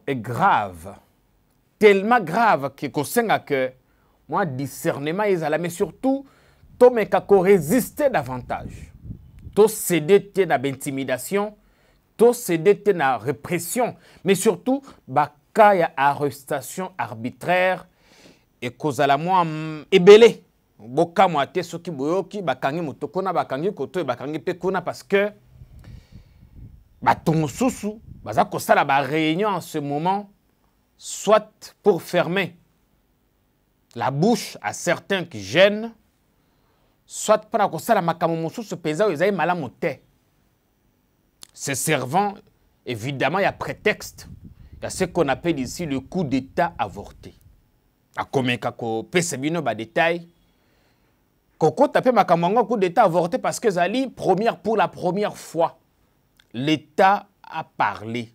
est grave. Tellement grave que moi, discernement, mais surtout, to me kako résister davantage. To céder à l'intimidation, to céder à la répression, mais surtout, baka ya arrestation arbitraire et cause à la moi ébélé. Boka moi te soki boyoki bakangi motokona bakangi koto bakangi pekona parce que batongo susu baza kosala ba réunion en ce moment soit pour fermer la bouche à certains qui gênent, soit pour kosala makambo mosusu penza oyo ezali malamu te. Se servant, évidemment, il y a prétexte. Il y a ce qu'on appelle ici le coup d'État avorté. A comme kako pese bino ba détail. Koko tapé makambo coup d'État avorté parce que Zali pour la première fois l'État a parlé.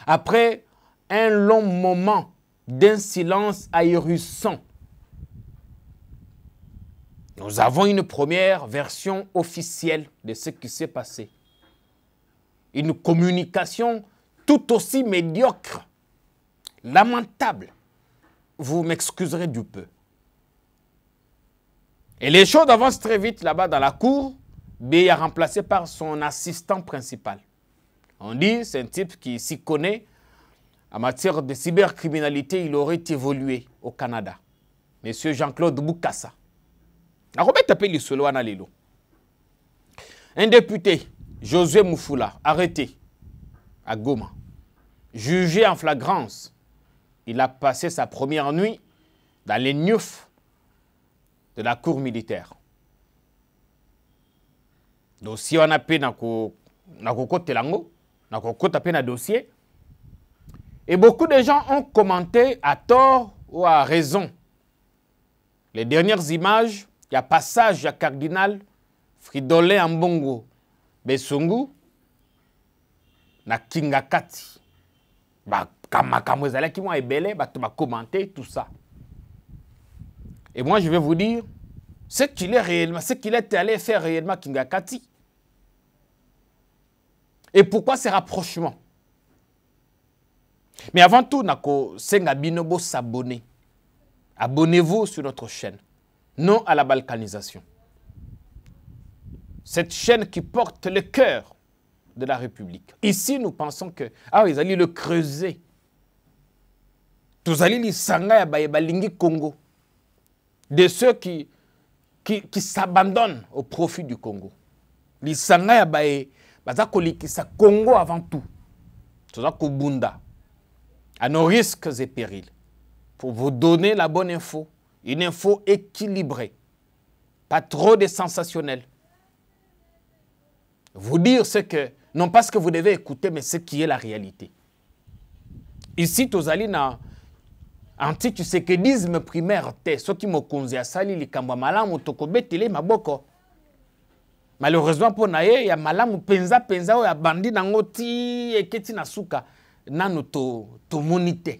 Après un long moment d'un silence ahurissant, nous avons une première version officielle de ce qui s'est passé. Une communication tout aussi médiocre, lamentable. Vous m'excuserez du peu. Et les choses avancent très vite là-bas dans la cour. B est remplacé par son assistant principal. On dit c'est un type qui s'y connaît. En matière de cybercriminalité, il aurait évolué au Canada. Monsieur Jean-Claude Boukassa. Un député, Josué Moufoula, arrêté à Goma, jugé en flagrance. Il a passé sa première nuit dans les nufs de la cour militaire. Dossier on a payé dans le dossier. Et beaucoup de gens ont commenté à tort ou à raison. Les dernières images, il y a passage à cardinal Fridolin Ambongo Besungu na Kingakati. Qui m'ont ébélé, commenté tout ça. Et moi, je vais vous dire ce qu'il est réellement, ce qu'il est allé faire réellement Kingakati. Et pourquoi ces rapprochements? Mais avant tout, nako senga binobo s'abonner. Abonnez-vous sur notre chaîne. Non à la balkanisation. Cette chaîne qui porte le cœur de la République. Ici, nous pensons que ils allaient le creuser. Tous allaient les sanga ya balingi Congo. De ceux qui s'abandonnent au profit du Congo. Les sanga ya bazakoli qui sa Congo avant tout. Tout ça Kubunda. À nos risques et périls. Pour vous donner la bonne info. Une info équilibrée. Pas trop de sensationnel. Vous dire ce que, non pas ce que vous devez écouter, mais ce qui est la réalité. Ici, Tozali na anti-tusekedisme primaire te, ceux qui m'ont conduit à sali li kamba malamu tokobetele maboko. Malheureusement pour naye, il y a malamu penza ou ya bandi nangoti eketi nasuka nano to monite.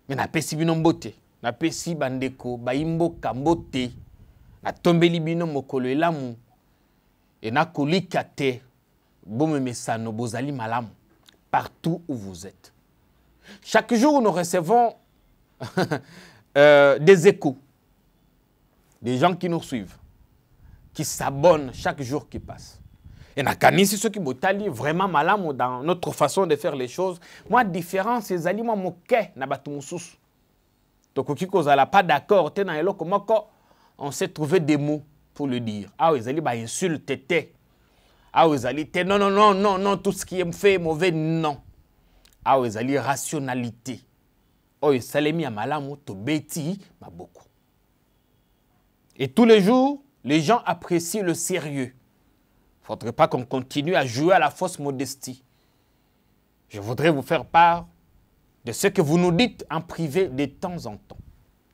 Mais na pesi bino mbote, na pesi bandeko baimbo kambote, na tombeli bino mokolo elamu. Et na kolika te bome mesano bozali malamu partout où vous êtes. Chaque jour nous recevons des échos, des gens qui nous suivent, qui s'abonnent chaque jour qui passe. Et na kanisi ceux qui botali vraiment malamu dans notre façon de faire les choses. Moi différence ces aliments moke na batu mususu. Tokoki kozala pas d'accord te na eloko moko, on s'est trouvé des mots pour le dire. Ah oui, ils allaient insulter. Ah oui, ils allaient non, tout ce qui est fait mauvais, non. Ah oui, ils allaient rationalité. Oh, ils allaient mis à malamu, to beti, ma beaucoup. Et tous les jours, les gens apprécient le sérieux. Il ne faudrait pas qu'on continue à jouer à la fausse modestie. Je voudrais vous faire part de ce que vous nous dites en privé de temps en temps.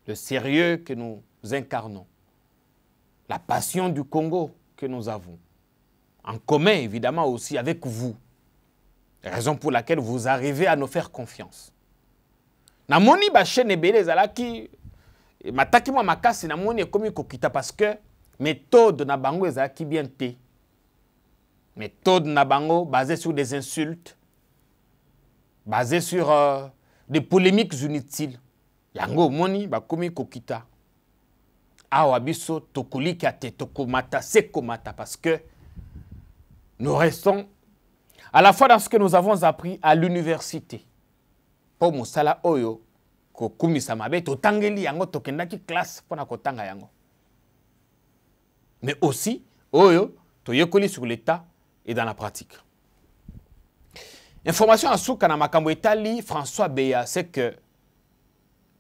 Le sérieux que nous incarnons. La passion du Congo que nous avons. En commun, évidemment, aussi avec vous. Raison pour laquelle vous arrivez à nous faire confiance. Namoni ba chaîne ebele ezalaki mataki mwa makasi namoni ekomi kokita parce que méthode na bango ezalaki bien te. Méthode na bango basée sur des insultes. basé sur des polémiques inutiles. Yango moni bakomi kokita. Awa biso tokolika te tokomata sekomata parce que nous restons à la fois dans ce que nous avons appris à l'université. Pour mosala oyo kokumisa mabe totangeli yango tokendaki classe pona kotanga yango. Mais aussi oyo toyekoli sur l'état et dans la pratique. Information à souka na makambo etali François Beya, c'est que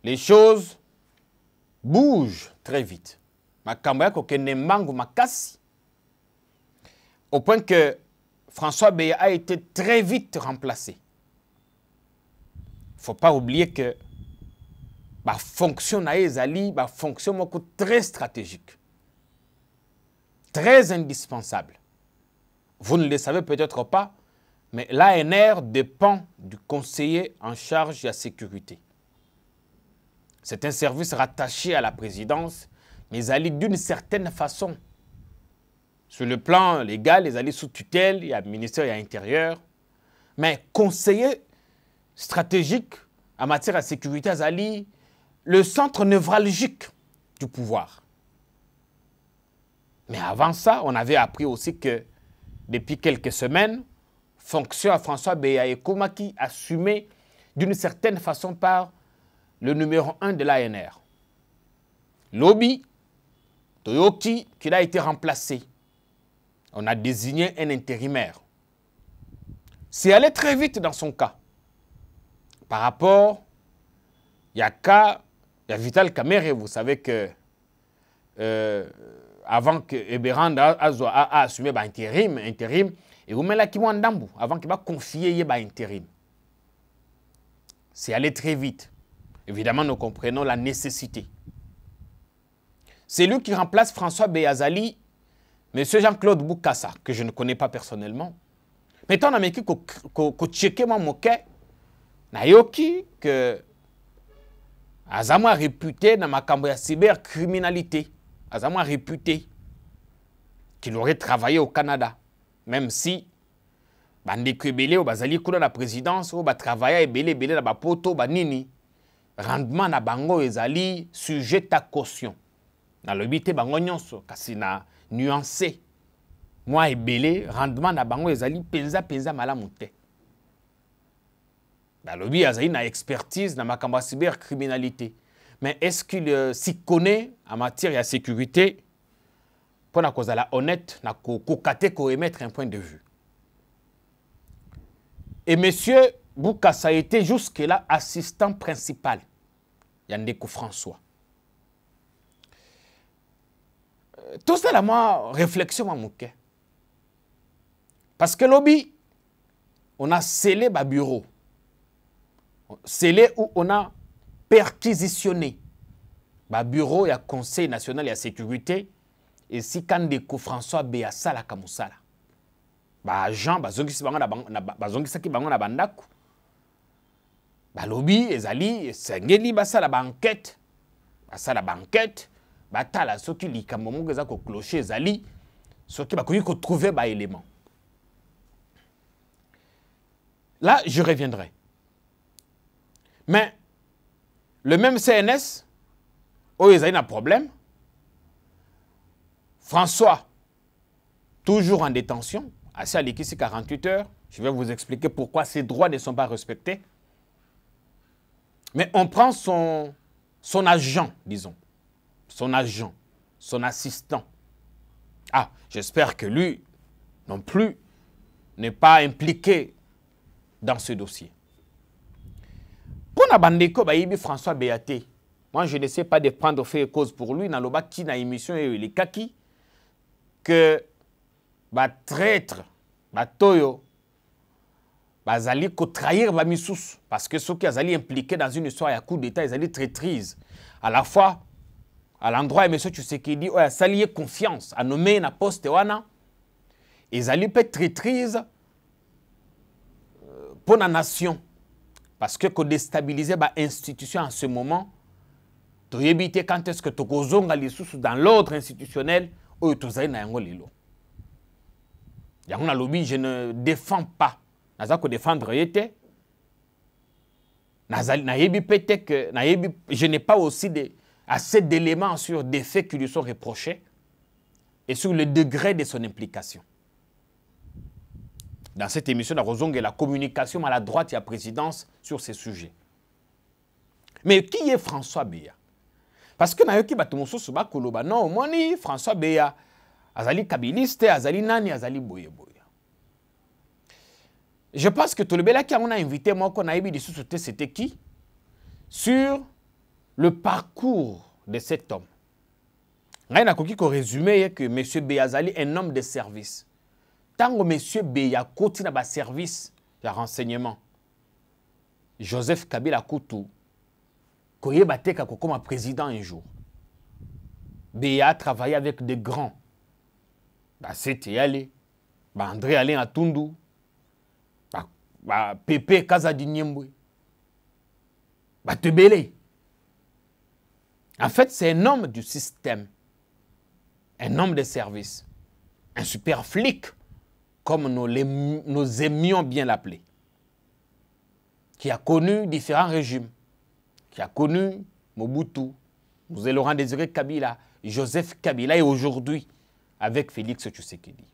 les choses bougent très vite. Makambo ya kokende mbangu makasi. Au point que François Beya a été très vite remplacé. Il ne faut pas oublier que la fonction na ezali, la fonction très stratégique, très indispensable. Vous ne le savez peut-être pas, mais l'ANR dépend du conseiller en charge de la sécurité. C'est un service rattaché à la présidence, mais ils allient d'une certaine façon. Sur le plan légal, ils allient sous tutelle, il y a le ministère, il y a l'intérieur. Mais conseiller stratégique en matière de sécurité, ils allient le centre névralgique du pouvoir. Mais avant ça, on avait appris aussi que depuis quelques semaines, fonction à François Beya Ekomaki assumé d'une certaine façon par le numéro 1 de l'ANR. Lobby, Toyoki, qui a été remplacé. On a désigné un intérimaire. C'est allé très vite dans son cas. Par rapport, il y a Vital Kamerhe, vous savez que avant que Eberhard a assumé l'intérim, et vous mettez là qui Ndambu, avant qu'il va confier l'intérim. C'est allé très vite. Évidemment, nous comprenons la nécessité. C'est lui qui remplace François Beyazali, M. Jean-Claude Boukassa, que je ne connais pas personnellement. Maintenant, on a mis que checker mon moquet, nayoki que Azama réputé dans ma campagne cybercriminalité. Azama réputé qu'il aurait travaillé au Canada, même si bandeko ebele ou bazali kuna la présidence ou ba travailler ebele na ba poto ba nini rendement na bango ezali sujet à caution. Na lobité bango nyonso kasi na nuancé. Moi ebele rendement na bango ezali penza malamu te. Ba lobby azali na expertise na makambo cybercriminalité. Mais est-ce qu'il s'y connaît en matière de sécurité? Pour na kozala honnête na kokate ko émettre un point de vue. Et M. Boukassa a été jusque-là assistant principal. Yandeko François. Tout ça, là, moi, réflexion à Mouké. Parce que lobby, on a scellé le bureau. Scellé où on a perquisitionné le bureau, il y a Conseil national de la sécurité. Et si Kandeko François Béassa la Kamoussala. Agent, bazongisaki bango na bandako. Lobby, ezali, sengeli basala banquette. Basala banquette. Batala, ceux qui li kamomo geza ko clocher ezali. Ceux qui bakoki ko trouver ba élément. Là, je reviendrai. Mais, le même CNS, où il y a un problème, François, toujours en détention, assez à l'équipe 48 heures, je vais vous expliquer pourquoi ses droits ne sont pas respectés. Mais on prend son agent, disons, son agent, son assistant. Ah, j'espère que lui, non plus, n'est pas impliqué dans ce dossier. Pour Nabandeko, François Béaté, moi je n'essaie pas de prendre fait et cause pour lui, dans le bas qui n'a émission et les kaki, que traître, toyo, bazali ko trahir ba misous, parce que ceux qui sont impliqués dans une histoire à coup d'état, ils allaient traîtrise. À la fois, à l'endroit où M. Tshisekedi a salié confiance, a nommé na poste wana, ils allaient peut traîtrise pour la nation. Parce que qu'on déstabiliser l'institution en ce moment, tu éviter quand est-ce que tu kozonga les sous dans l'ordre institutionnel ou tu zay na yango lilo. Yango na lobby, je ne défends pas. Naza ko défendre yete, je n'ai pas aussi assez d'éléments sur des faits qui lui sont reprochés et sur le degré de son implication. Dans cette émission, nous la communication à la droite et à la présidence sur ces sujets. Mais qui est François Beya? Parce que non, moni François Beya, azali kabiliste, azali nani, azali boye boye. Je pense que tout le bela qui a invité moi qu'on a eu discuter c'était qui? Sur le parcours de cet homme. Rien n'a qu'au résumé que M. Beya azali un homme de service. Tant que M. Beya continue à service de renseignement, Joseph Kabila Koutou, Koye Bateka comme président un jour. Beya a travaillé avec des grands. C'était allé. André Alain Atundu. Pepe Kazadinyembwe. Tebele. En fait, c'est un homme du système. Un homme de service. Un super flic, comme nous aimions bien l'appeler. Qui a connu différents régimes. Qui a connu Mobutu, Laurent Désiré Kabila, Joseph Kabila et aujourd'hui avec Félix Tshisekedi.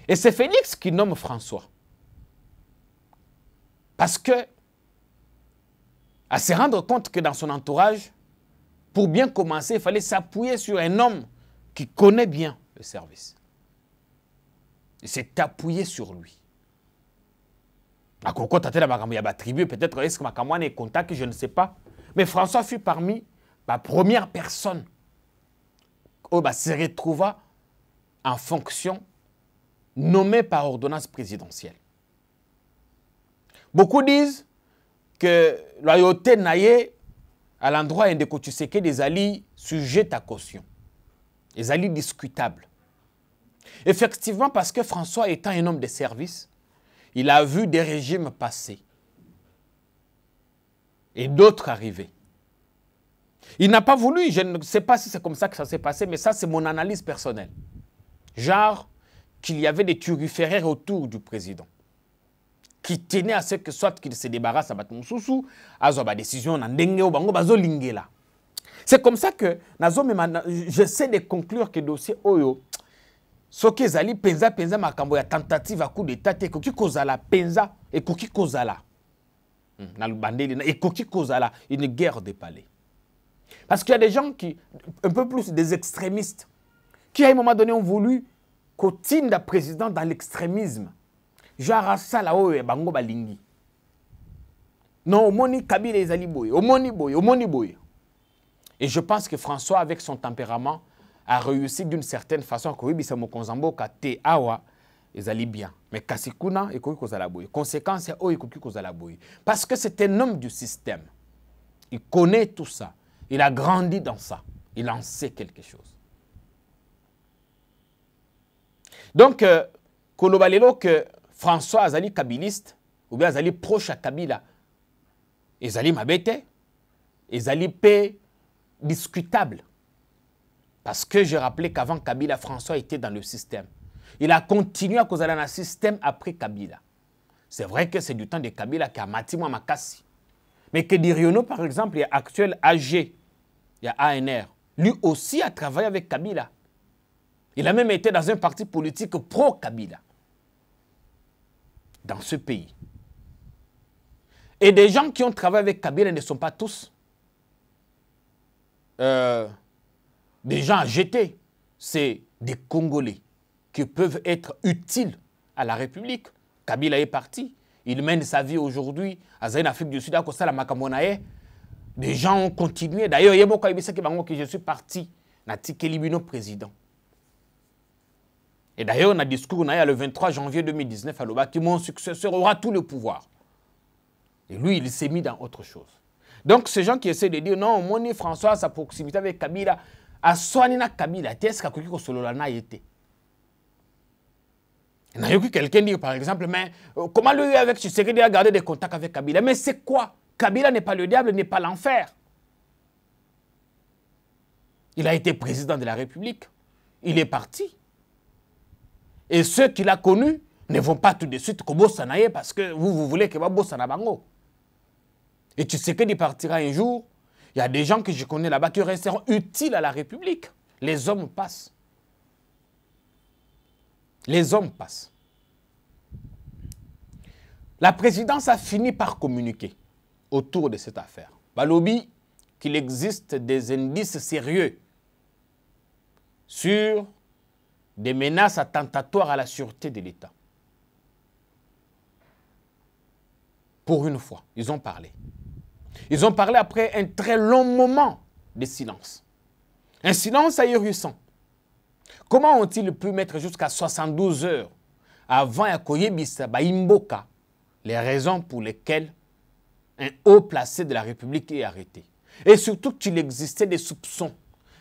Et c'est Félix qui nomme François. Parce que, à se rendre compte que dans son entourage, pour bien commencer, il fallait s'appuyer sur un homme qui connaît bien le service. Il s'est appuyé sur lui. Peut-être est-ce que Makamouane est contact, je ne sais pas. Mais François fut parmi la première personne qui se retrouva en fonction nommée par ordonnance présidentielle. Beaucoup disent que la loyauté naïe à l'endroit de Tshisekedi des alliés sujets à caution. Les alliés discutables. Effectivement, parce que François étant un homme de service, il a vu des régimes passer et d'autres arriver. Il n'a pas voulu, je ne sais pas si c'est comme ça que ça s'est passé, mais ça c'est mon analyse personnelle. Genre qu'il y avait des turiféraires autour du président qui tenaient à ce que soit qu'il se débarrasse à Batmoussousou, à la décision, c'est comme ça que j'essaie de conclure que le dossier Oyo, ce que Zali penza makambo ya tentative à coup d'état et koki kozala penza et koki kozala na lubandeli et koki kozala une guerre des palais. Parce qu'il y a des gens qui un peu plus des extrémistes qui à un moment donné ont voulu continuer le président dans l'extrémisme. Genre ça là oyo bango balingi. Non, omoni Kabila ezali boye, omoni boye. Et je pense que François avec son tempérament a réussi d'une certaine façon que oui, Mokonzambo kate awa ezali bien. Mais Kasikuna et koki kozala boye. Conséquence o koki kozala boye. Parce que c'est un homme du système. Il connaît tout ça. Il a grandi dans ça. Il en sait quelque chose. Donc, kolobalelo que François azali kabiliste ou bien azali proche à Kabila. Ezali mabete, ezali pe discutable. Parce que je rappelais qu'avant Kabila, François était dans le système. Il a continué à causer dans le système après Kabila. C'est vrai que c'est du temps de Kabila qui a Matima Makassi. Mais que Diriono, par exemple, il y a actuel AG, il y a ANR. Lui aussi a travaillé avec Kabila. Il a même été dans un parti politique pro-Kabila. Dans ce pays. Et des gens qui ont travaillé avec Kabila ne sont pas tous des gens à jeter. C'est des Congolais qui peuvent être utiles à la République. Kabila est parti. Il mène sa vie aujourd'hui à Zaïne, Afrique du Sud, à Costa la Makamonae. Des gens ont continué. D'ailleurs, il y a beaucoup de gens qui je suis parti. Natike Libino président. Et d'ailleurs, on a discours le 23 janvier 2019 à Loba qui mon successeur aura tout le pouvoir. Et lui, il s'est mis dans autre chose. Donc, ces gens qui essaient de dire non, Moni François, sa proximité avec Kabila, à Soanina Kabila, est-ce qu'il y a Sololana été? Il y a eu quelqu'un dire par exemple, mais comment lui avec Tshisekedi a gardé des contacts avec Kabila? Mais c'est quoi? Kabila n'est pas le diable, n'est pas l'enfer. Il a été président de la République. Il est parti. Et ceux qu'il a connus ne vont pas tout de suite comme Bossanaye parce que vous voulez que Bossana Bango. Et tu sais qu'il partira un jour. Il y a des gens que je connais là-bas qui resteront utiles à la République. Les hommes passent. Les hommes passent. La présidence a fini par communiquer autour de cette affaire. Balobi, qu'il existe des indices sérieux sur des menaces attentatoires à la sûreté de l'État. Pour une fois, ils ont parlé. Ils ont parlé après un très long moment de silence. Un silence ahurissant. Comment ont-ils pu mettre jusqu'à 72 heures avant Yakoyebisa Baimboka les raisons pour lesquelles un haut placé de la République est arrêté? Et surtout qu'il existait des soupçons.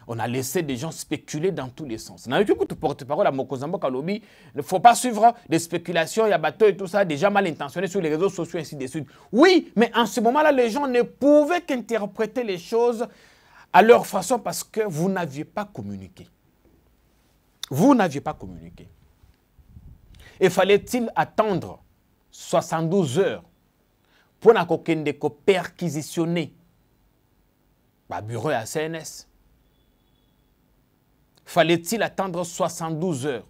On a laissé des gens spéculer dans tous les sens. Dans le porte-parole à Mokozambo Kalobi, il ne faut pas suivre des spéculations, il y a bateau et tout ça, déjà mal intentionnés sur les réseaux sociaux, ainsi de suite. Oui, mais en ce moment-là, les gens ne pouvaient qu'interpréter les choses à leur façon parce que vous n'aviez pas communiqué. Vous n'aviez pas communiqué. Et fallait-il attendre 72 heures pour qu'on perquisitionner le bureau à CNS? Fallait-il attendre 72 heures?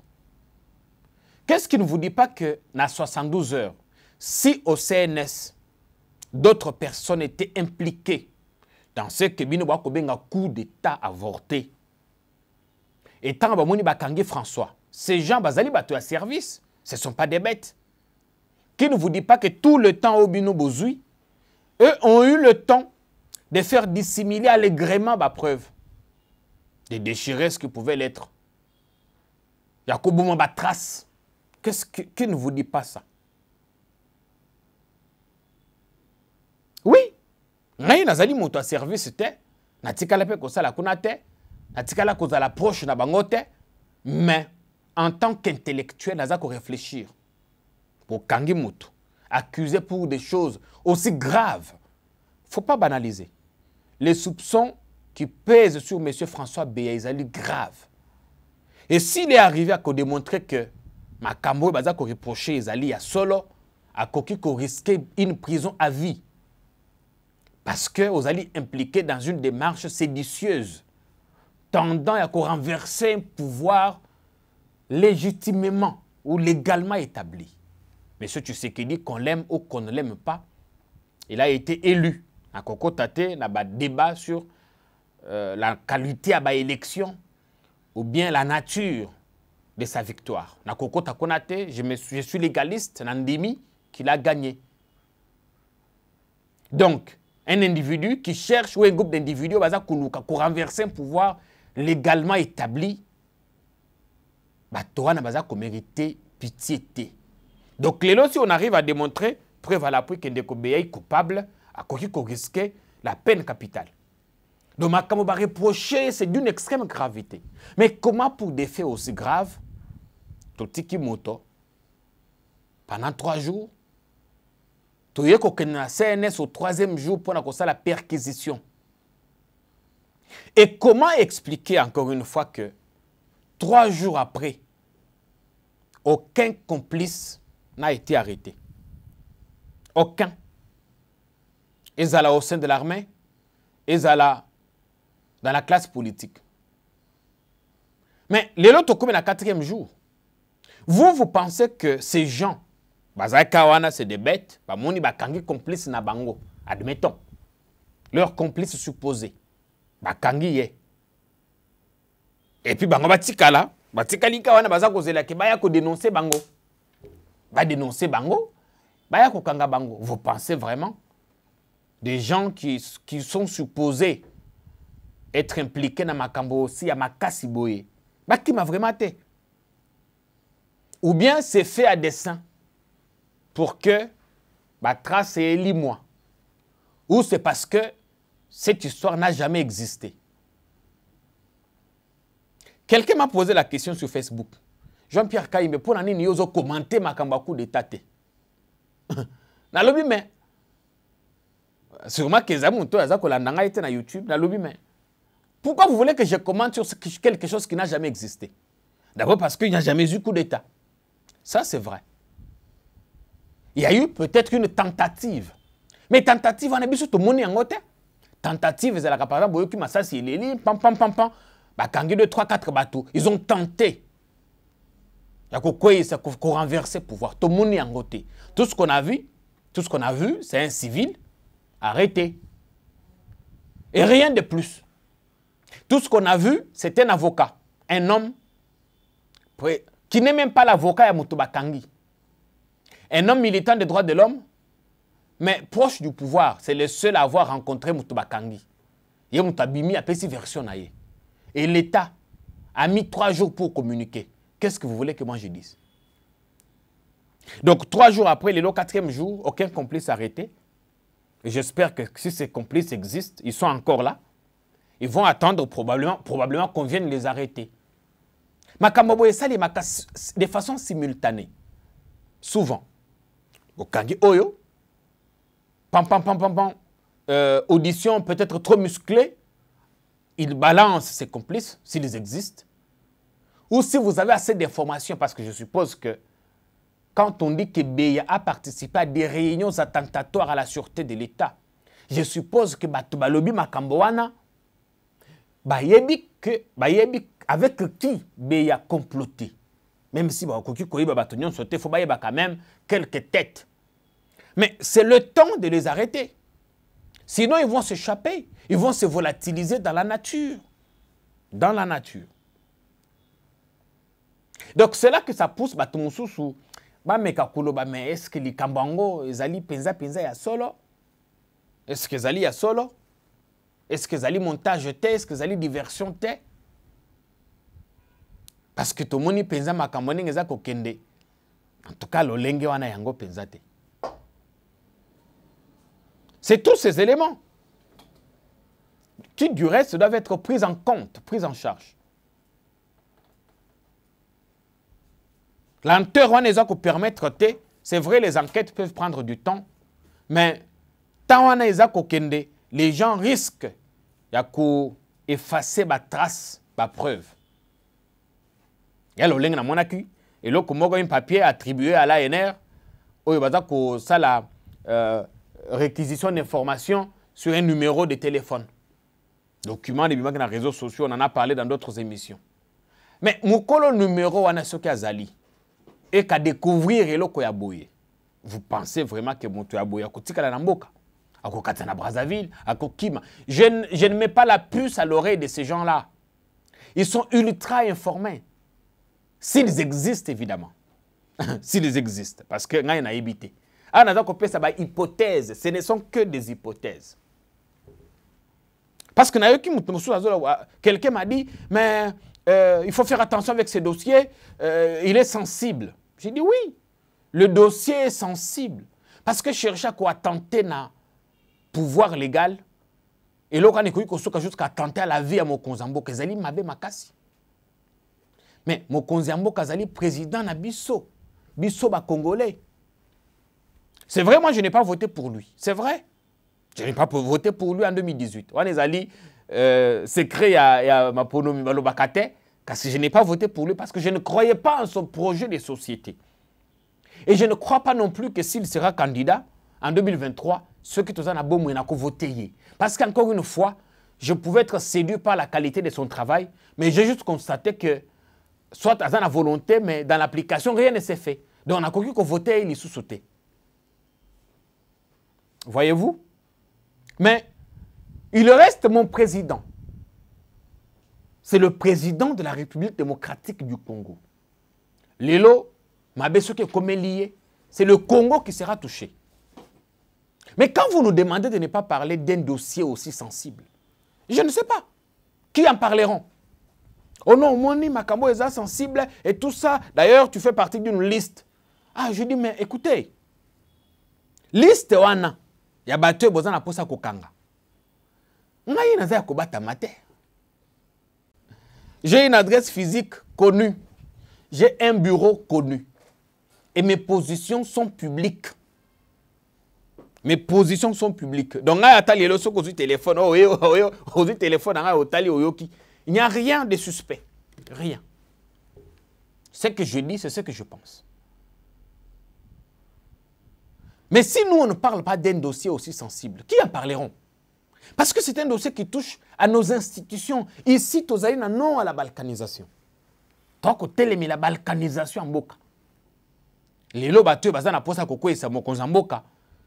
Qu'est-ce qui ne vous dit pas que dans 72 heures, si au CNS, d'autres personnes étaient impliquées dans ce que Bino Bakobenga coup d'État avorté, et tant que Bakangi François, ces gens bazali bateau à service, ce ne sont pas des bêtes. Qui ne vous dit pas que tout le temps au Bino Bozui, eux ont eu le temps de faire dissimuler allègrement ma preuve, de déchirer ce qui pouvait l'être. Yakobo Mamba trace. Qui ne vous dit pas ça? Oui. Rien nazali moto à service te, natikala pe ko sala kuna te, natikala ko za la proche na bango te, mais en tant qu'intellectuel naza ko réfléchir. Pour kangi moto, accusé pour des choses aussi graves. Faut pas banaliser. Les soupçons qui pèsent sur M. François Beya, ils sont graves. Et s'il est arrivé à démontrer que Makambo baza ko reprocher Ezali à solo, à koki ko risquer une prison à vie. Parce que vous allez impliquer dans une démarche séditieuse, tendant à renverser un pouvoir légitimement ou légalement établi. Monsieur Tshisekedi, qu'on l'aime ou qu'on ne l'aime pas, il a été élu. À Koko Tate, il y a un débat sur la qualité à l'élection ou bien la nature de sa victoire. À Koko Takonate, je suis légaliste, Nandimi, qu'il a gagné. Donc, un individu qui cherche ou un groupe d'individus pour renverser un pouvoir légalement établi, Torah n'a pas mérité pitié. Donc, si on arrive à démontrer, preuve à l'appui que Ndeko Beya est coupable, à quoi qu'il risque la peine capitale. Donc, on va reprocher, c'est d'une extrême gravité. Mais comment pour des faits aussi graves, Totiki Moto, pendant 3 jours, tu y a CNS au 3e jour pour la perquisition. Et comment expliquer encore une fois que 3 jours après, aucun complice n'a été arrêté? Aucun. Ils allaient au sein de l'armée, ils allaient dans la classe politique. Mais les autres, comme le 4e jour, vous pensez que ces gens, c'est des bêtes, ils sont complices na bango, admettons. Leurs complices supposés. Bakangi. Et puis, bango batikala, batikali kawana baza kozela ke baya ko dénoncer bango. Ba dénoncer bango, baya ko kanga bango. Vous pensez vraiment des gens qui sont supposés être impliqués dans makambo aussi à makasi boye. Ba qui m'a vraiment été. Ou bien c'est fait à dessein pour que la trace est lis-moi. Ou c'est parce que cette histoire n'a jamais existé. Quelqu'un m'a posé la question sur Facebook. Jean-Pierre Kaïmbe, pour l'année, nous avons commenté ma cambakou de tate. Na lobi mais sûrement que Zamunto a kolandanga été na YouTube. Na lobi mais pourquoi vous voulez que je commente sur quelque chose qui n'a jamais existé? D'abord parce qu'il n'y a jamais eu coup d'État. Ça c'est vrai. Il y a eu peut-être une tentative. Mais tentative, on a vu tout le monde en côté. Tentative, c'est la par exemple, qui m'a ça, c'est les lignes, pam, pam, pam, pam. Bah, quand il y a 2, 3, 4 bateaux, ils ont tenté. Il y a qu'on renverser le pouvoir. Tout le monde est en côté. Tout ce qu'on a vu, c'est un civil arrêté. Et rien de plus. Tout ce qu'on a vu, c'est un avocat, un homme qui n'est même pas l'avocat de Moutouba Kangi. Un homme militant des droits de l'homme, mais proche du pouvoir. C'est le seul à avoir rencontré Moutouba Kangi. Il y a Moutabimi a fait version. Et l'État a mis 3 jours pour communiquer. Qu'est-ce que vous voulez que moi je dise? Donc 3 jours après, le 4e jour, aucun complice arrêté. Et j'espère que si ces complices existent, ils sont encore là. Ils vont attendre probablement qu'on vienne les arrêter. Makambo ça de façon simultanée. Souvent. Au Kangi Oyo, pam pam pam pam pam, audition peut-être trop musclée, il balance ses complices, s'ils existent. Ou si vous avez assez d'informations, parce que je suppose que quand on dit que Beya a participé à des réunions attentatoires à la sûreté de l'État, je suppose que Batubalobi Makamboana, avec qui Beya comploté. Même si il faut quand même quelques têtes. Mais c'est le temps de les arrêter. Sinon, ils vont s'échapper. Ils vont se volatiliser dans la nature. Dans la nature. Donc, c'est là que ça pousse Batumususu. Mais est-ce que les Kambango, ils allaient penza ya solo? Est-ce qu'ils allaient à solo? Est-ce qu'ils allaient montage té? Est-ce qu'ils allaient diversion té? Parce que tout le monde penza makamone ngeza kokende. En tout cas, l'olenge wana yango penza té. C'est tous ces éléments qui, du reste, doivent être pris en compte, pris en charge. Lenteur, on est à permettre, c'est vrai, les enquêtes peuvent prendre du temps, mais tant on est à les gens risquent d'effacer ma trace, ma preuve. Il y a le mon acquis, et là, comme un papier attribué à l'ANR, ça la réquisition d'informations sur un numéro de téléphone. Document dans les réseaux sociaux, on en a parlé dans d'autres émissions. Mais mon numéro, on a ce qu'il y a et qu'à découvrir le Koyaboye. Vous pensez vraiment que mon Koyaboye a coûté la Namboka, à Kokatana Brazzaville, à Kokima. Je ne mets pas la puce à l'oreille de ces gens-là. Ils sont ultra informés. S'ils existent, évidemment. S'ils existent. Parce que nous, on a évité. Ah, on a donc ça va hypothèse. Ce ne sont que des hypothèses. Parce que quelqu'un m'a dit, mais il faut faire attention avec ce dossier, il est sensible. J'ai dit oui, le dossier est sensible. Parce que chercher à tenter un pouvoir légal, et là, on a jusqu'à tenter à la vie à Mokonzambo, Kazali Mabe Makasi. Mais Mokonzambo Kazali, président na Bisso ba Congolais. C'est vrai, moi je n'ai pas voté pour lui. C'est vrai. Je n'ai pas voté pour lui en 2018. On est allé secret à Mapono Bakate. Parce que je n'ai pas voté pour lui parce que je ne croyais pas en son projet de société. Et je ne crois pas non plus que s'il sera candidat en 2023, ceux qui sont en abomou n'ont qu'à voter. Parce qu'encore une fois, je pouvais être séduit par la qualité de son travail, mais j'ai juste constaté que, soit à la volonté, mais dans l'application, rien ne s'est fait. Donc on a connu qu'on votait et il sous-sautait. Voyez-vous? Mais il reste mon président. C'est le président de la République démocratique du Congo. Lelo, Mabesoke comme lié, c'est le Congo qui sera touché. Mais quand vous nous demandez de ne pas parler d'un dossier aussi sensible, je ne sais pas. Qui en parleront? Oh non, Moni, Makambo est sensible et tout ça. D'ailleurs, tu fais partie d'une liste. Ah, je dis, mais écoutez, liste wana, ya batwe bozana posa kokanga. Ngai naza kobata mate. J'ai une adresse physique connue. J'ai un bureau connu. Et mes positions sont publiques. Mes positions sont publiques. Donc, téléphone, il n'y a rien de suspect. Rien. Ce que je dis, c'est ce que je pense. Mais si nous, on ne parle pas d'un dossier aussi sensible, qui en parleront? Parce que c'est un dossier qui touche à nos institutions. Ici, Tozaïna, non à la balkanisation. Donc, la balkanisation en Boka. Les lots battus, bazana posa koko et samokonza Mboka.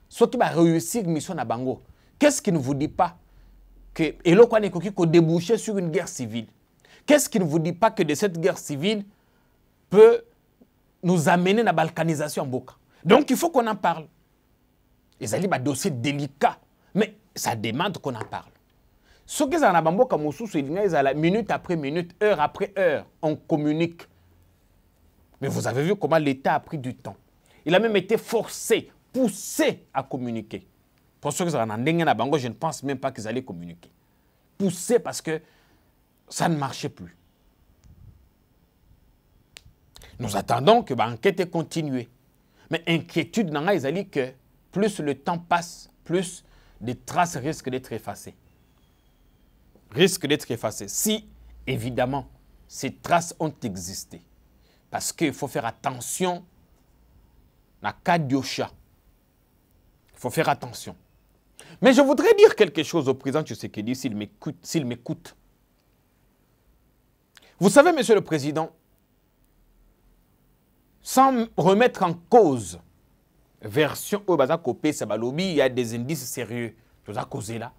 Ceux qui va réussir mission à Bango. Qu'est-ce qui ne vous dit pas que Elo Kwane Koki ko déboucher sur une guerre civile? Qu'est-ce qui ne vous dit pas que de cette guerre civile peut nous amener à la balkanisation en Boka? Donc, il faut qu'on en parle. Il y a des dossiers délicats, mais ça demande qu'on en parle. Ce qui est en Abamboka, minute après minute, heure après heure, on communique. Mais vous avez vu comment l'État a pris du temps. Il a même été forcé, poussé à communiquer. Pour ceux qui sont en Bango, je ne pense même pas qu'ils allaient communiquer. Poussé parce que ça ne marchait plus. Nous attendons que l'enquête continue. Mais inquiétude, ils que plus le temps passe, plus des traces risquent d'être effacées. Risquent d'être effacées. Si, évidemment, ces traces ont existé. Parce qu'il faut faire attention à Kadiosha. Il faut faire attention. Mais je voudrais dire quelque chose au président Tshisekedi s'il m'écoute. Vous savez, monsieur le président, sans remettre en cause version au Bazakopé Sabalobi, il y a des indices sérieux. Tout ça causé là.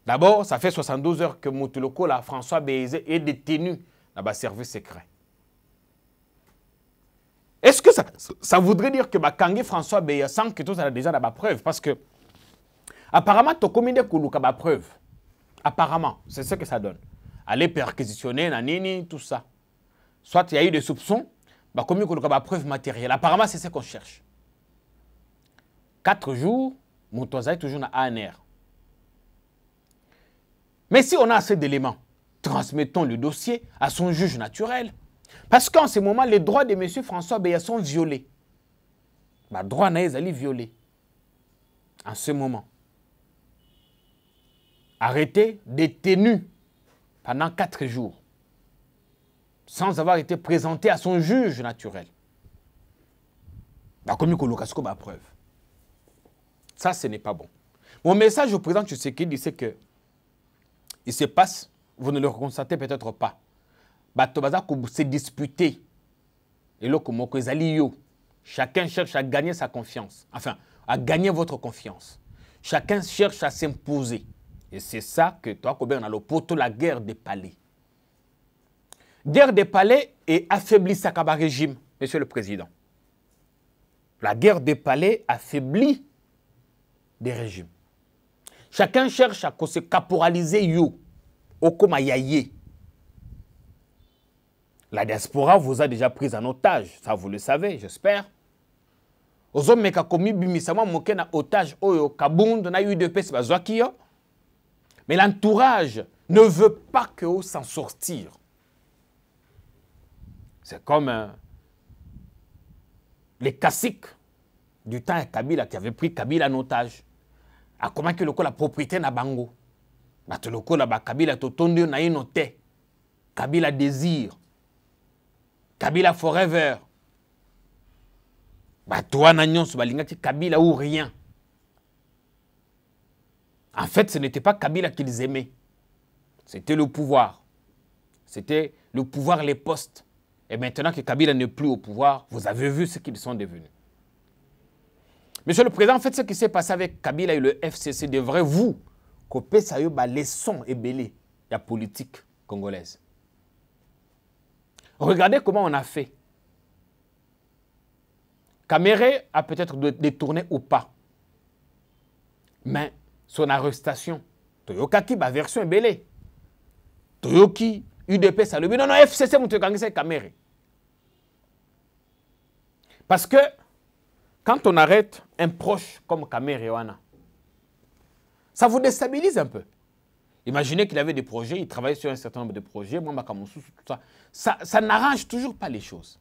D'abord, ça fait 72 heures que Moutuloko, là, François Bézé, est détenu dans le service secret. Est-ce que ça voudrait dire que Kangi François Bézé, sans que tout ça a déjà la preuve? Parce que, apparemment, tu as commis des preuve. Apparemment, c'est ce que ça donne. Aller perquisitionner, nanini, tout ça. Soit il y a eu des soupçons, bah, comme il y a preuve matérielle. Apparemment, c'est ce qu'on cherche. 4 jours, Moutoza est toujours dans ANR. Mais si on a assez d'éléments, transmettons le dossier à son juge naturel. Parce qu'en ce moment, les droits de M. François Béya sont violés. Les droits naïs allaient violés. En ce moment. Arrêté, détenu pendant 4 jours. Sans avoir été présenté à son juge naturel. Comme il y a preuve. Ça, ce n'est pas bon. Mon message au président Tshisekedi, c'est que il se passe, vous ne le constatez peut-être pas. Batobaza s'est disputé. Et là, chacun cherche à gagner sa confiance. Enfin, à gagner votre confiance. Chacun cherche à s'imposer. Et c'est ça que toi, on a le poteau, la guerre des palais. Guerre des palais et affaiblit Sakaba régime, monsieur le président. La guerre des palais affaiblit des régimes. Chacun cherche à se caporaliser yo, okoma yaye. La diaspora vous a déjà pris en otage, ça vous le savez, j'espère. Aux hommes qui ont commis bimisama moké na otage oyo kabund na UDP bazwaki yo. Mais l'entourage ne veut pas que vous s'en sortir. C'est comme les caciques du temps à Kabila qui avaient pris Kabila en otage. A comment que la propriété na bango. Batoloko la Kabila totondi na inote. Kabila désir. Kabila forever. Batoa na nyonso balingaki Kabila ou rien. En fait, ce n'était pas Kabila qu'ils aimaient. C'était le pouvoir. C'était le pouvoir, les postes. Et maintenant que Kabila n'est plus au pouvoir, vous avez vu ce qu'ils sont devenus. Monsieur le Président, en fait, ce qui s'est passé avec Kabila et le FCC devrait vous couper ça leçon et belé la politique congolaise. Regardez comment on a fait. Kamere a peut-être détourné ou pas. Mais son arrestation, Toyokaki, ma version est belée. Toyoki, UDP, ça le dit. Non, non, FCC, c'est Kamere. Parce que quand on arrête un proche comme Kamere Wana, ça vous déstabilise un peu. Imaginez qu'il avait des projets, il travaillait sur un certain nombre de projets, tout ça. Ça n'arrange toujours pas les choses.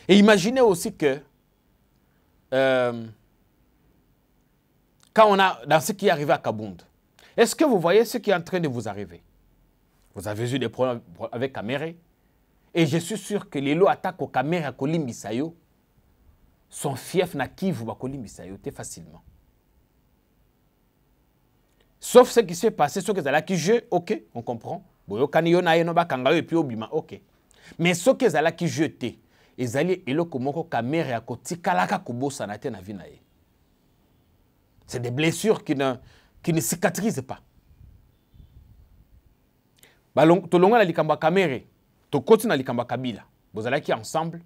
Et imaginez aussi que quand on a, dans ce qui est arrivé à Kabound, est-ce que vous voyez ce qui est en train de vous arriver? Vous avez eu des problèmes avec Kamere. Et je suis sûr que les lots attaquent au Kamere à Kolimbisayo. son fief na Kivu bakolimbisa yo te facilement. Sauf ce qui s'est passé, ce que zala qui jeu, ok, on comprend. Boyo kaniyo na yeno bakanga yo et puis obima, ok. Mais ce que zala qui jeté, ezali eloko moko kamere ya kotikalaka kobosa na te na vie na ye. C'est des blessures qui ne cicatrisent pas. Tolonga na likambo kamere, tokoti na likambo kabila. Bozalaki ensemble,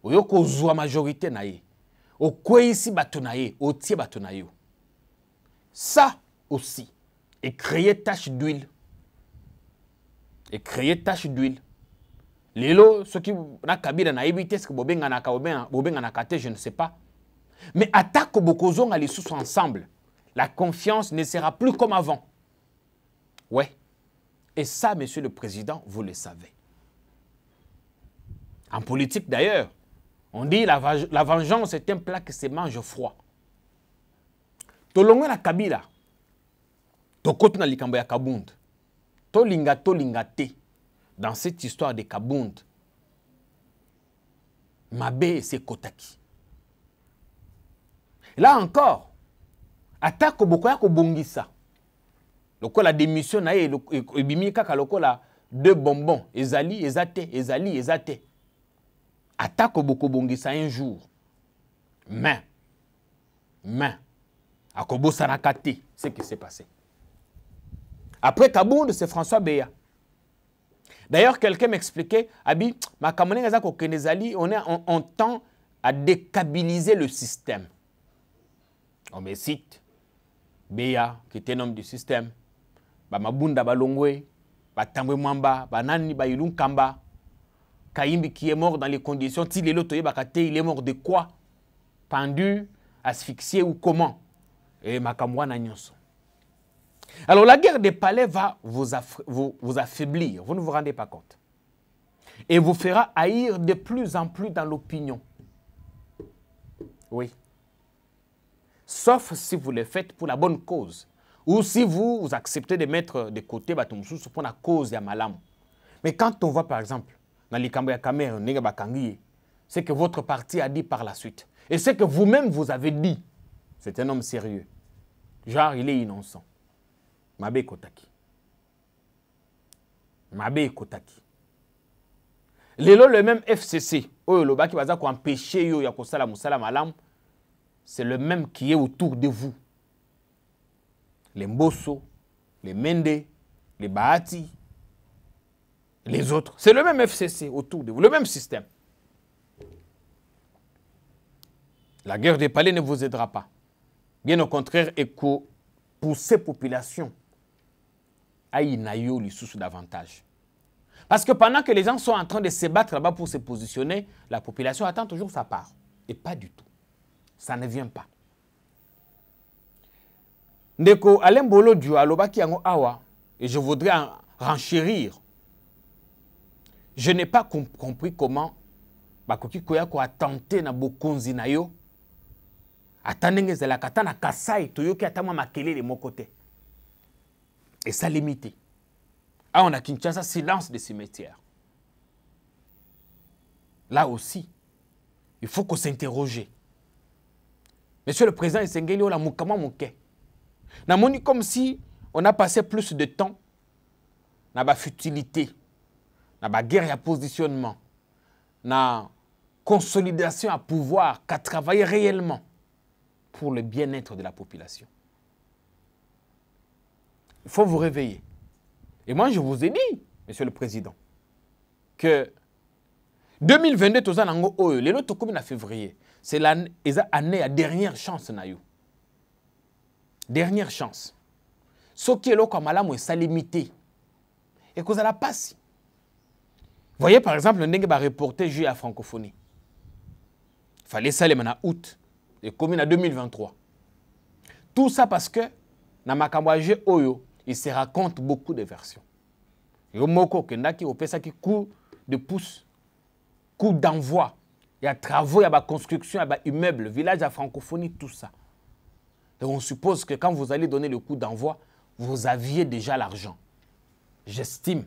oyo kozwa majorité na ye. Okweisi bato na ye, otie bato na yo. Ça aussi, et créer tache d'huile. Et créer tache d'huile. Lelo, ceux qui na kabila na ebite, ce que bobenga na kate, je ne sais pas. Mais attaque bokozong à les sous ensemble. La confiance ne sera plus comme avant. Ouais. Et ça, Monsieur le Président, vous le savez. En politique d'ailleurs, on dit la vengeance est un plat qui se mange froid. Tolonga na kabila. Tokoto na likambo ya Kabund. Tolinga te. Dans cette histoire de Kabund. Mabe c'est Kotaki. Là encore, attaque bokoya ko bongisa. Lokola démission na ye ebimi kaka lokola deux bonbons, ezali ezate. Attaque boko bongisa un jour. Mais akobo sanakate, ce qui s'est passé. Après Kabund, c'est François Beya. D'ailleurs, quelqu'un m'expliquait, Abi, ma kamone ngazako kenezali, on tend à déstabiliser le système. On me cite Beya, qui était un homme du système, Mabunda Balongwe, Tambwe Mwamba, Banani Bailun Kamba, Kaimbi qui est mort dans les conditions, Tilelo Toye Bakate, il est mort de quoi? Pendu, asphyxié ou comment? Et Makamwa Nanyonso. Alors la guerre des palais va vous affaiblir, vous ne vous rendez pas compte. Et vous fera haïr de plus en plus dans l'opinion. Oui. Sauf si vous le faites pour la bonne cause. Ou si vous acceptez de mettre de côté Batumsou pour la cause de Malam. Mais quand on voit par exemple, dans les Kamboya Kamer, c'est que votre parti a dit par la suite. Et c'est que vous-même vous avez dit, c'est un homme sérieux. Genre, il est innocent. Mabe Kotaki. Mabe Kotaki. Le même FCC, qui va empêcher yo ya kosala musala malam, c'est le même qui est autour de vous. Les Mbosso, les Mende, les Bahati, les autres. C'est le même FCC autour de vous, le même système. La guerre des palais ne vous aidera pas. Bien au contraire, et pour ces populations, aïe nayo li sous davantage. Parce que pendant que les gens sont en train de se battre là-bas pour se positionner, la population attend toujours sa part. Et pas du tout. Ça ne vient pas. Ndeko Alembolo du Alobaki yango awa, et je voudrais en renchérir. Je n'ai pas compris comment Bakoki Koyako a tenté na bokonzi na yo. Atandenge zela katana kasai toyoki atama makele de mon côté. Et ça limité. Ah, on a Kinshasa, silence des cimetières. Là aussi, il faut qu'on s'interroge. Monsieur le Président, il s'est engagé la moukama mouké. Namoni comme si on a passé plus de temps dans la futilité, dans la guerre à positionnement, dans la consolidation à pouvoir, qu'à travailler réellement pour le bien-être de la population. Il faut vous réveiller. Et moi, je vous ai dit, Monsieur le Président, que 2022, le février, c'est l'année à dernière chance. Dernière chance. Ce qui est là comme là, c'est limité. Et que ça la passe. Vous voyez, par exemple, le Ndenge va reporter juillet à francophonie. Il fallait ça en août. Et commune à 2023. Tout ça parce que, dans Makamboaje Oyo, il se raconte beaucoup de versions. Yomoko Kendaki, on fait ça qui coup de pouce, coup d'envoi. Il y a travaux, il y a construction, il y a immeubles, village à francophonie, tout ça. Donc on suppose que quand vous allez donner le coup d'envoi, vous aviez déjà l'argent. J'estime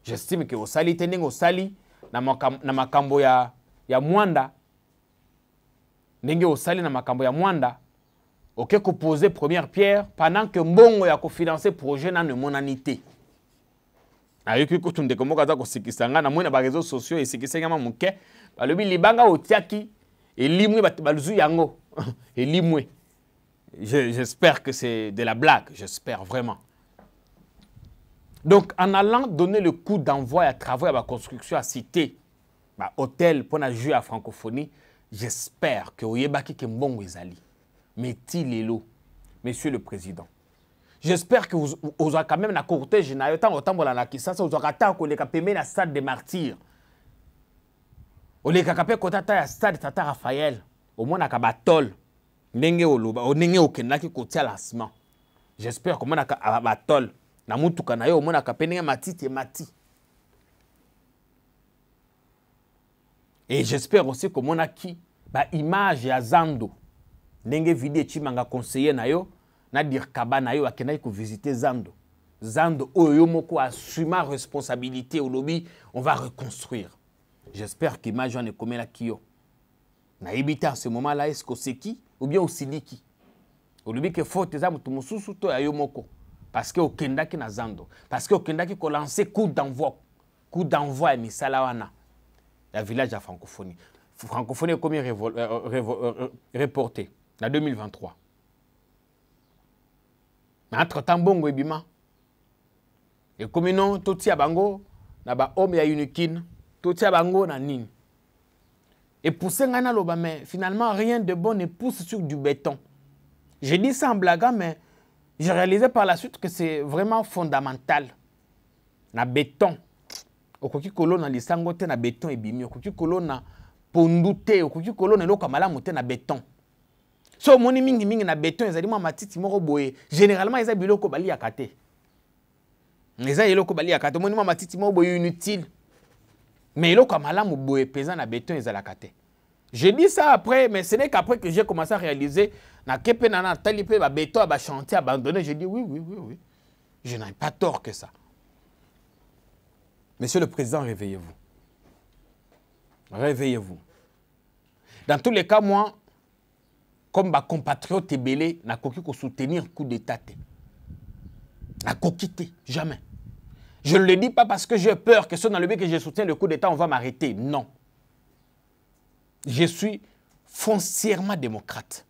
que au sali teneng au sali na makambo ya Mwanda ndenge osali na makambo ya mwanda oke ko poser première pierre pendant que mbongo ya ko financer projet na monanité ayoki ko tunde ko mokaza ko sikisanga na mona ba réseaux sociaux esikisanga ma muke balobi libanga otiaki elimwe baluzu yango elimwe. J'espère que c'est de la blague, j'espère vraiment. Donc, en allant donner le coup d'envoi à travaux à la construction à cité, hôtel pour la jouer à francophonie, j'espère que Oyebaki Kembongo Ezali, Meti Lelo, Monsieur le Président. J'espère que vous aurez quand même la cortège, autant pour la Kisasa, vous aurez atteint qu'on est payé la stade des martyrs. On est capable de faire le stade Tata Raphaël, au moins à Kabatol. J'espère que mon abatol na mutuka na yo mona kapenenga matiti mati. Et j'espère aussi que mon aki ba image ya Zando ndenge vidéo chimanga conseiller na yo na dire kaba na yo akena ko visiter Zando. Zando oyo moko assumer responsabilité au lobby, on va reconstruire. J'espère que image ne komela kiyo. Na ibita en ce moment là est-ce que c'est qui ou bien au siliki. Au lobby que faut tes amis tout mususu to ya yo moko parce que okendaki na Zando, parce que okendaki ko lancer coup d'envoi et misala wana la village à francophonie. Francophonie est combien reporté en 2023. Mais entre-temps bongo ebima. Et comme non toti bango na ba homme ya unikin, toti bango na nini. Et pousser ngana loba mais finalement rien de bon ne pousse sur du béton. J'ai dit ça en blaguant mais j'ai réalisé par la suite que c'est vraiment fondamental. Na béton. Okoki kolo na lisango te na béton ebimi, okoki kolo na pondu te, okoki kolo na loka malamu te na béton. So moni mingi na béton ezali mwa matiti moko boye. Généralement eza biloko bali yakate. Eza biloko bali yakate, moni mwa matiti moko boye inutile. Mais iloko malamu boye pesant na béton ezalaka te. J'ai dit ça après, mais ce n'est qu'après que j'ai commencé à réaliser na kepe na talipe ba béton ba chantier abandonné, j'ai dit oui. Je n'ai pas tort que ça. Monsieur le Président, réveillez-vous. Réveillez-vous. Dans tous les cas, moi, comme ma compatriote Ebele, n'a pas pu soutenir le coup d'État. N'a pas quitté, jamais. Je ne le dis pas parce que j'ai peur que ce dans le but que je soutiens le coup d'État, on va m'arrêter. Non. Je suis foncièrement démocrate.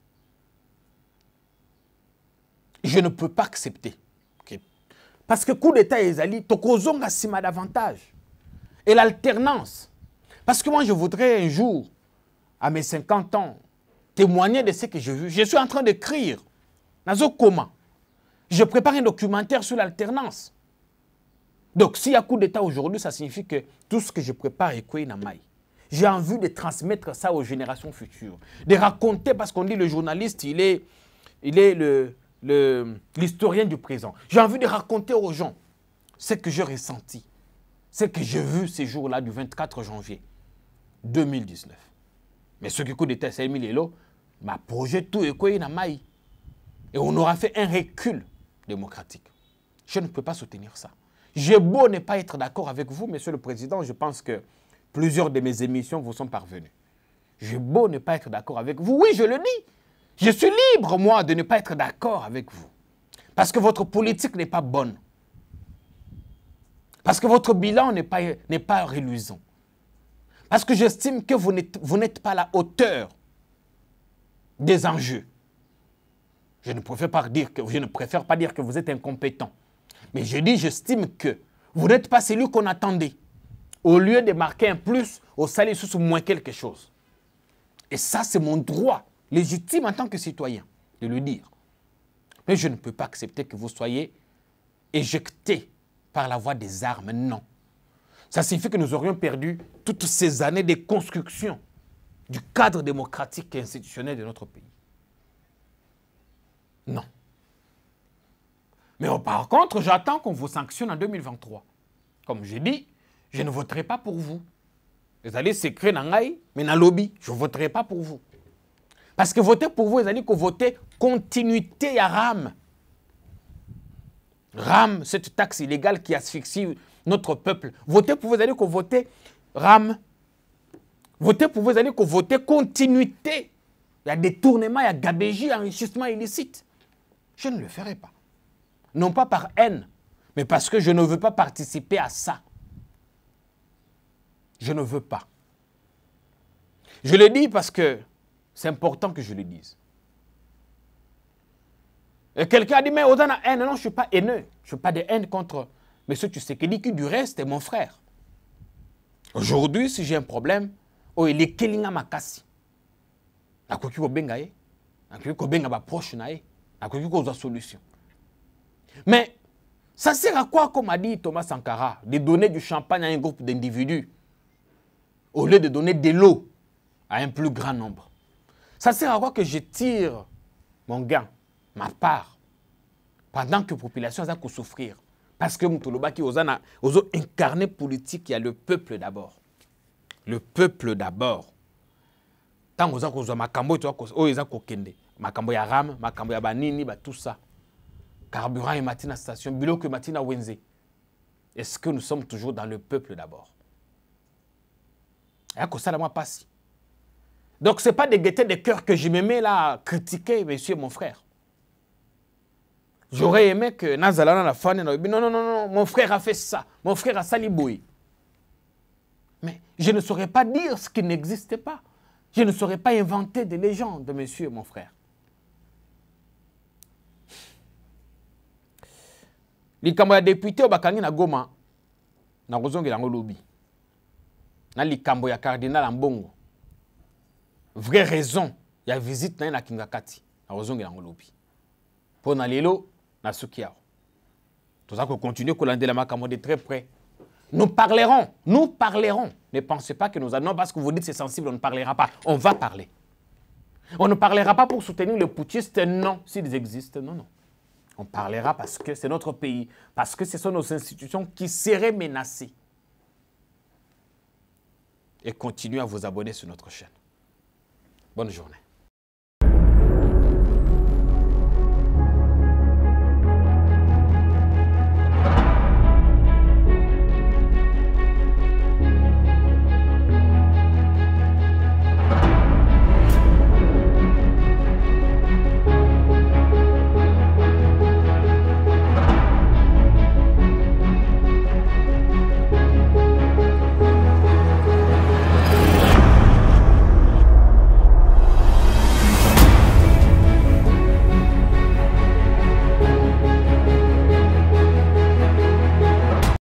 Je ne peux pas accepter. Parce que coup d'État et Ezali, tokozonga sima davantage. Et l'alternance. Parce que moi, je voudrais un jour, à mes 50 ans, témoigner de ce que j'ai vu. Je suis en train d'écrire. Nazo comment? Je prépare un documentaire sur l'alternance. Donc, s'il y a coup d'État aujourd'hui, ça signifie que tout ce que je prépare est quoi maille. J'ai envie de transmettre ça aux générations futures. De raconter, parce qu'on dit le journaliste, il est l'historien du présent. J'ai envie de raconter aux gens ce que j'ai ressenti, ce que j'ai vu ces jours-là du 24 janvier 2019. Mais ce qui coup d'État, c'est Emile Lelo, m'a projet tout et quoi maille. Et on aura fait un recul démocratique. Je ne peux pas soutenir ça. J'ai beau ne pas être d'accord avec vous, Monsieur le Président, je pense que plusieurs de mes émissions vous sont parvenues. J'ai beau ne pas être d'accord avec vous, oui, je le dis. Je suis libre, moi, de ne pas être d'accord avec vous. Parce que votre politique n'est pas bonne. Parce que votre bilan n'est pas reluisant. Parce que j'estime que vous n'êtes pas à la hauteur des enjeux. Je ne préfère pas dire que vous êtes incompétent. Mais j'estime que vous n'êtes pas celui qu'on attendait. Au lieu de marquer un plus, au salut sous moins quelque chose. Et ça, c'est mon droit légitime en tant que citoyen de le dire. Mais je ne peux pas accepter que vous soyez éjecté par la voie des armes. Non. Ça signifie que nous aurions perdu toutes ces années de construction du cadre démocratique et institutionnel de notre pays. Non. Mais par contre, j'attends qu'on vous sanctionne en 2023. Comme je dis, je ne voterai pas pour vous. Vous allez s'écrire dans l'AI, mais dans le lobby, je ne voterai pas pour vous. Parce que voter pour vous, vous allez voter continuité à RAM. RAM, cette taxe illégale qui asphyxie notre peuple. Voter pour vous, vous allez voter RAM. Voter pour vous, vous allez voter continuité il y a détournement, il y a gabégie, enrichissement illicite. Je ne le ferai pas. Non pas par haine, mais parce que je ne veux pas participer à ça. Je ne veux pas. Je le dis parce que c'est important que je le dise. Et quelqu'un a dit, mais au-delà de la haine, non, je ne suis pas haineux. Je ne suis pas de haine contre M. Tshisekedi, qui du reste est mon frère. Aujourd'hui, si j'ai un problème, oh, il est Kelinga Makasi. Nakoki ko benga ye, nakoki ko benga ba proche na ye, nakoki ko za solution. Mais ça sert à quoi, comme a dit Thomas Sankara, de donner du champagne à un groupe d'individus au lieu de donner de l'eau à un plus grand nombre? Ça sert à quoi que je tire mon gain, ma part, pendant que la population a qu'à souffrir? Parce que Moutoloba qui ose incarner politique, il y a le peuple d'abord. Le peuple d'abord. Tant que vous avez makambo, makambo ya ram, makambo ya banini, tout ça. Carburant et matina station, bilo que matina wenze. Est-ce que nous sommes toujours dans le peuple d'abord? Donc ce n'est pas de gaieté de cœur que je me mets là à critiquer, monsieur mon frère. J'aurais aimé que Nazalana la fan, non, mon frère a fait ça, mon frère a saliboué. Mais je ne saurais pas dire ce qui n'existait pas. Je ne saurais pas inventer des légendes de monsieur mon frère. Likambo ya député au bakangi na Goma, na kozongi lango lobi. Na likambo ya cardinal Mbongo. Vraie raison, il y a visite na Kingakati, na kozongi lango lobi. Pour na lelo na sukiao. Tout ça qu'on continue kolandela makambo de très près. Nous parlerons, nous parlerons. Ne pensez pas que nous allons, parce que vous dites c'est sensible, on ne parlera pas. On va parler. On ne parlera pas pour soutenir les putschistes, non, s'ils existent, non, non. On parlera parce que c'est notre pays, parce que ce sont nos institutions qui seraient menacées. Et continuez à vous abonner sur notre chaîne. Bonne journée.